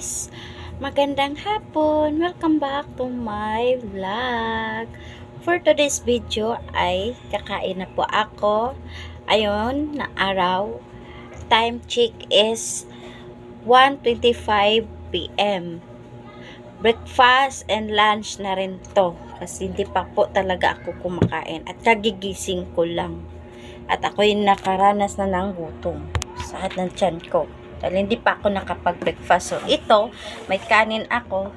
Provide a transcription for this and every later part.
guys! Magandang hapon! Welcome back to my vlog. For today's video ay kakain na po ako. Ayun, na araw. Time check is 1:25 PM. Breakfast and lunch na rin to. Kasi hindi pa po talaga ako kumakain. At kagigising ko lang. At ako'y nakaranas na ng gutom. Sakit ng tiyan ko. Dahil hindi pa ako nakapag-breakfast. So, ito, may kanin ako.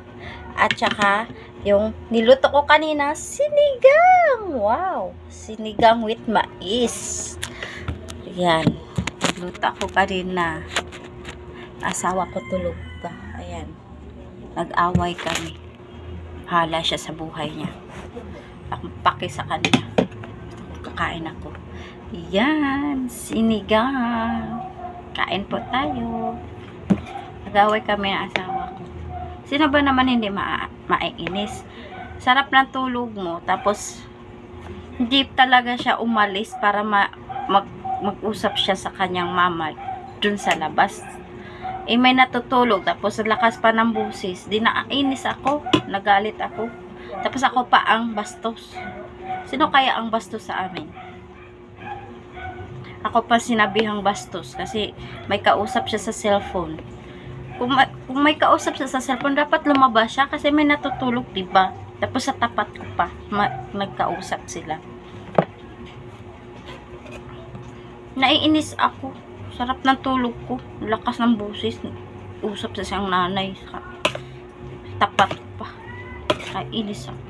At saka, yung niluto ko kanina, sinigang! Wow! Sinigang with mais. Ayan. Niluto ako kanina. Asawa ko tulog pa. Ayan. Nag-away kami. Hala siya sa buhay niya. Akong paki sa kanya. Kakain ako. Ayan. Sinigang. Kain po tayo. Nag-away kami ng asawa ko. Sino ba naman hindi maiinis? Sarap ng tulog mo. Tapos, hindi talaga siya umalis para mag-usap siya sa kanyang mama dun sa labas. Eh, may natutulog. Tapos, lakas pa ng busis. Di nainis ako. Nagalit ako. Tapos, ako pa ang bastos. Sino kaya ang bastos sa amin? Ako pa sinabihang bastos kasi may kausap siya sa cellphone. Kung may kausap siya sa cellphone, dapat lumabas siya kasi may natutulog, diba? Tapos sa tapat ko pa, nagkausap sila. Naiinis ako. Sarap ng tulog ko. Lakas ng busis. Usap sa siyang nanay. Tapat ko pa. Naiinis ako.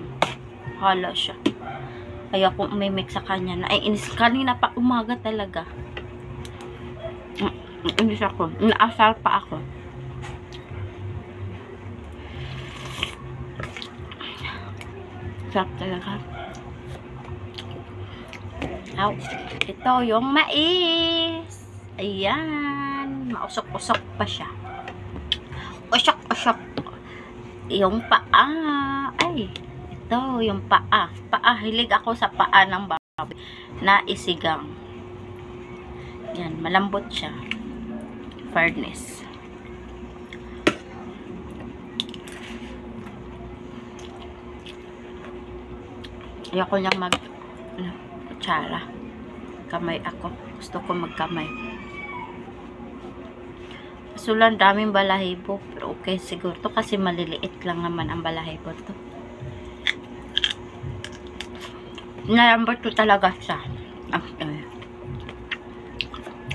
Hala siya. Kaya kung umimik sa kanya, naiinis. Kanina pa umaga talaga. Naiinis ako. Naasar pa ako. Sarap talaga. Aw, ito yung mais. Ayan. Mausok-usok pa siya. Usok-usok. Yung paa. Ay. Ito, yung paa. Hilig ako sa paa ng baboy na isigang. Yan, malambot siya. Fairness. Ayoko niyang kutsara. Kamay ako. Gusto ko magkamay. So lang daming balahibo. Pero okay siguro to kasi maliliit lang naman ang balahibo to. Nalambot ko talaga siya.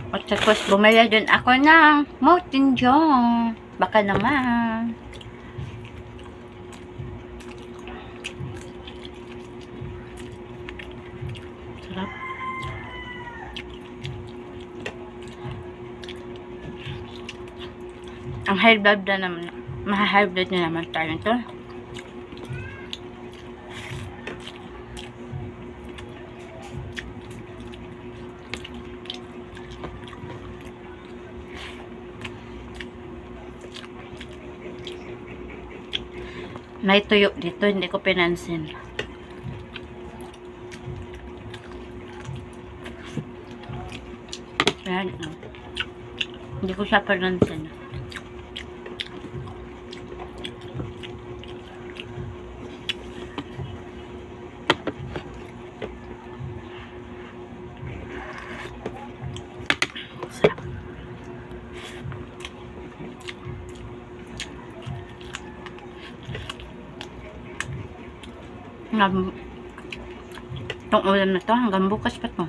At tapos bumili din ako ng Mountain Dew. Baka naman. Sarap. Ang high blood na naman. Maha-high blood na naman tayo ito. May tuyo dito, hindi ko pinansin. Ayan. Hindi ko siya pinansin. Itong ulam na to hanggang bukas pa to.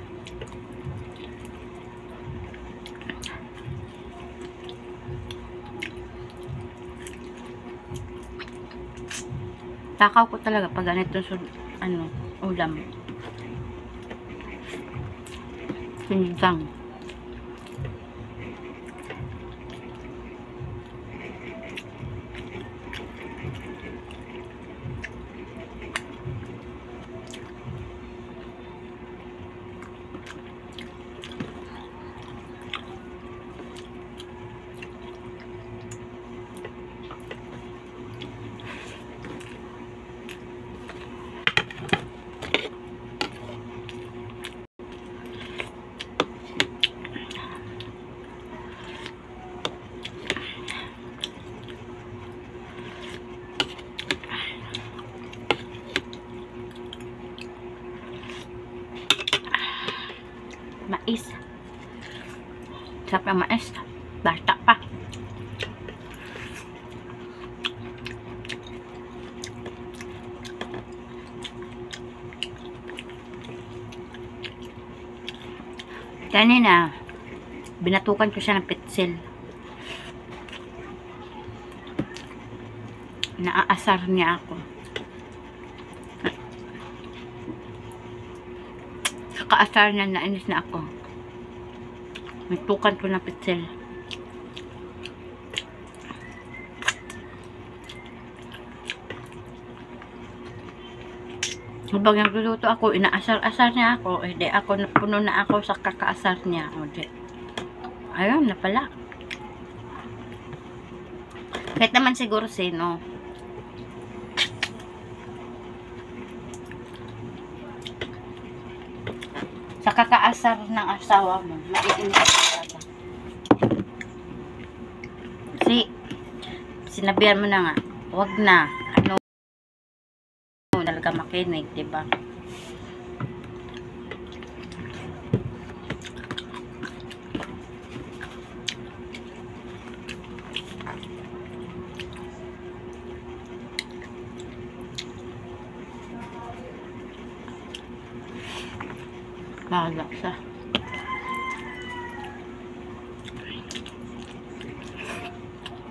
Takaw ko talaga pag ganito ulam. Sinigang. ng mais. Bata pa. Kanina, binatukan ko siya ng pitsil. Naaasar niya ako. Sa kaasar niya, nainis na ako. Binatukan ko ng pitsil. Habang nagluluto ako, inaasar-asar niya ako. Hindi ako, puno na ako sa kakaasar niya. O, di. Ayun, na pala. Kahit naman siguro sino. Sa kakaasar ng asawa mo, maiinit talaga. Kasi, sinabihan mo na nga, wag na. Ano, talaga makinig, diba? Bahala siya.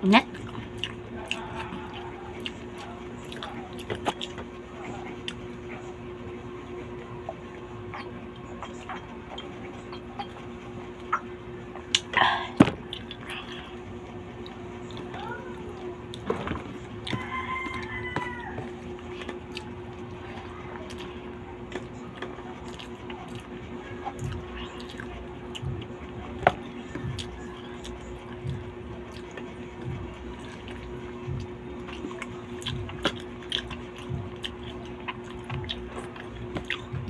Net.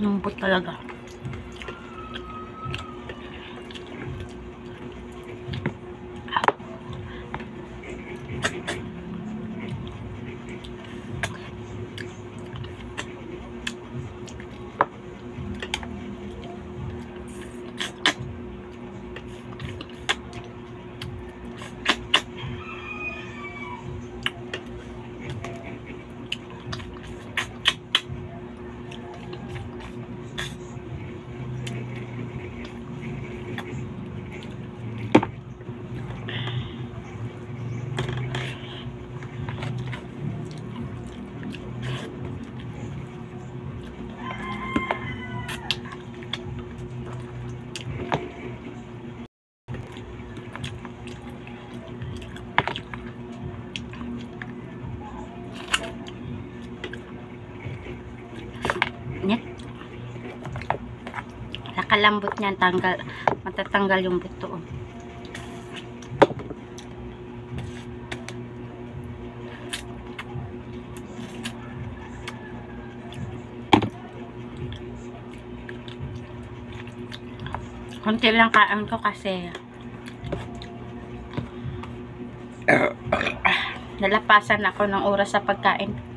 Lambot talaga. Net. Nakalambot niyan, matatanggal yung buto. Konti lang kain ko kasi nalapasan ako ng oras sa pagkain.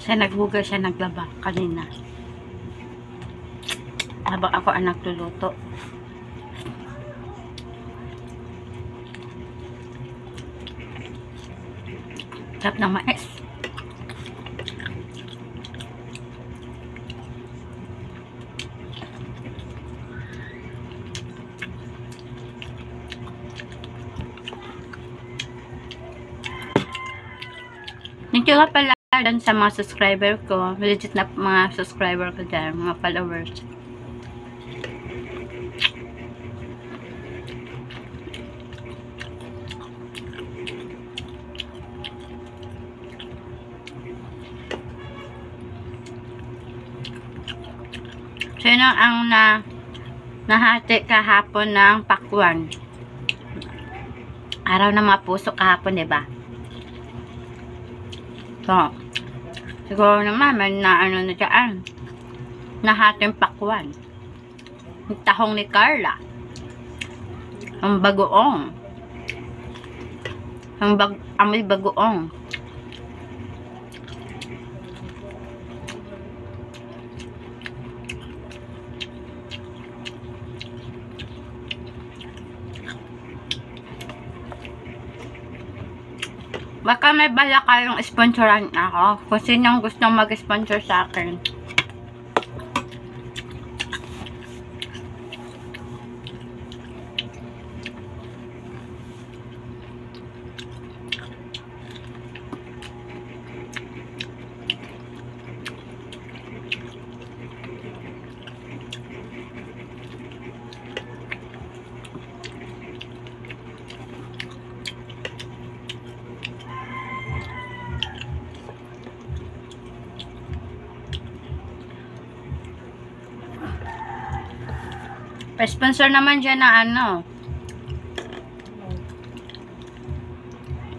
Siya naghugas, siya naglaba kanina. Habang ako ang nagluluto. Sarap ng mais. Thank you nga pala dun sa mga subscriber ko. Legit na mga subscriber ko dyan, mga followers. Sino ang nahati kahapon ng pakwan? Araw ng mga puso kahapon, diba? So, siguro naman may naano na dyan. Nahating pakwan. Yung tahong ni Carla. Ang bagoong. Amoy bagoong. Baka may bala kayong sponsoran ako. Kung sinong gustong mag-sponsor sa akin. Pa-sponsor naman dyan na ano.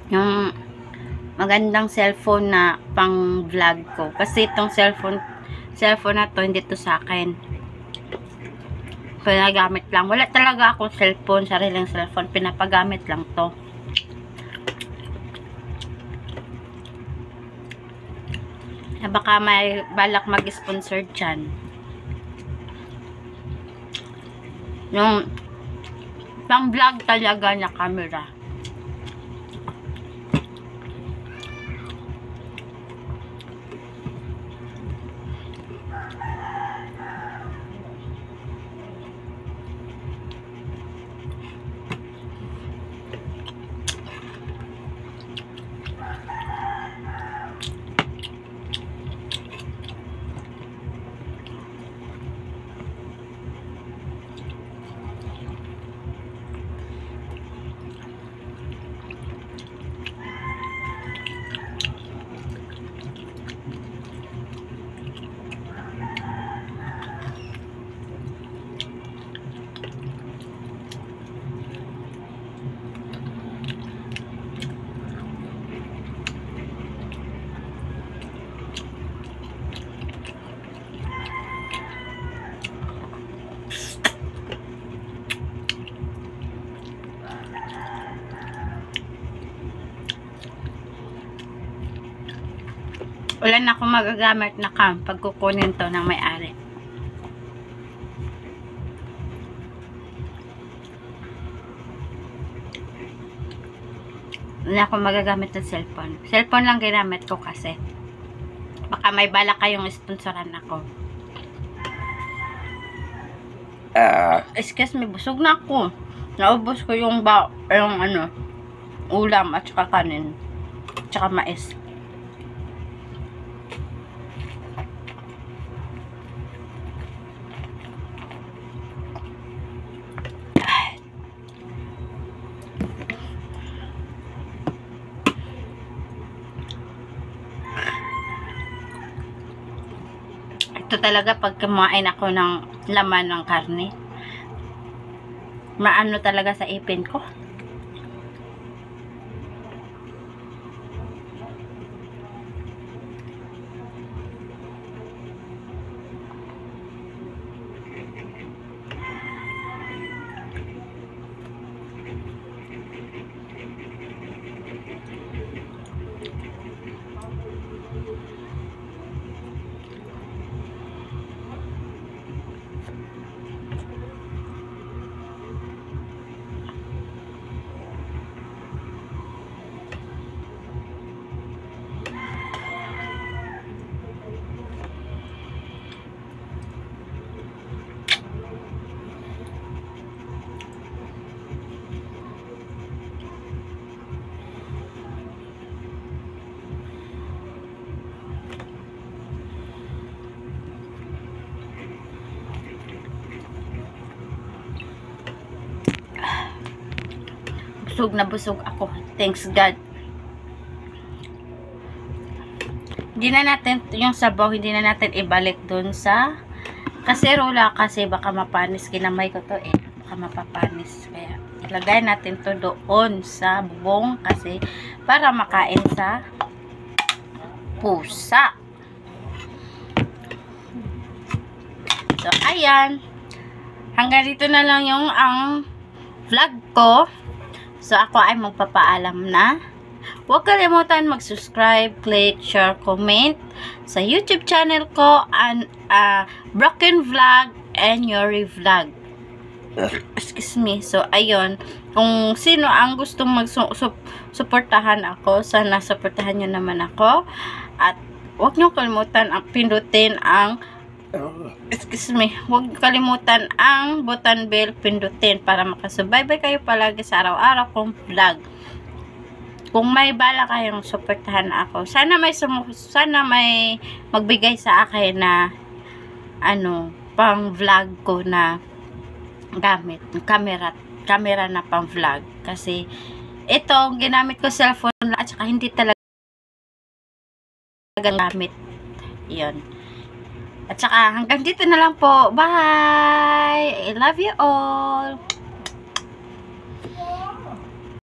Yung magandang cellphone na pang vlog ko. Kasi itong cellphone na to, hindi to sa akin. Pinagamit lang. Wala talaga akong cellphone, sariling cellphone. Pinapagamit lang to. Baka may balak mag-sponsor dyan. Yung pang vlog talaga na camera. Wala na akong magagamit na cam pag kukunin to ng may-ari. Wala na akong magagamit ng cellphone. Cellphone lang ginamit ko kasi. Baka may balak kayong sponsoran ako. Excuse me, busog na ako. Naubos ko yung ulam at saka kanin. At saka mais. Ito talaga pag kumain ako ng laman ng karne, maano talaga sa ipin ko. Busog na busog ako. Thanks God. Hindi na natin, yung sabaw, hindi na natin ibalik dun sa kaserola kasi baka mapanis. Kinamay ko to eh. Baka mapapanis. Kaya ilagay natin to doon sa bubong kasi para makain sa pusa. So, ayan. Hanggang dito na lang yung ang vlog ko. So, ako ay magpapaalam na. Huwag kalimutan mag-subscribe, click, share, comment sa YouTube channel ko and Broken Vlog and Yuri Vlog. Excuse me. So, ayun. Kung sino ang gustong mag-suportahan ako, sana suportahan nyo naman ako. At huwag nyo kalimutan ang pindutin ang huwag kalimutan ang button bell pindutin para makasubaybay kayo palagi sa araw-araw kong vlog. Kung may bala kayong suportahan ako, sana may magbigay sa akin na pang vlog ko na gamit camera na pang vlog kasi ito ginamit ko cellphone at saka hindi talaga gamit yon. At saka hanggang dito na lang po. Bye! I love you all!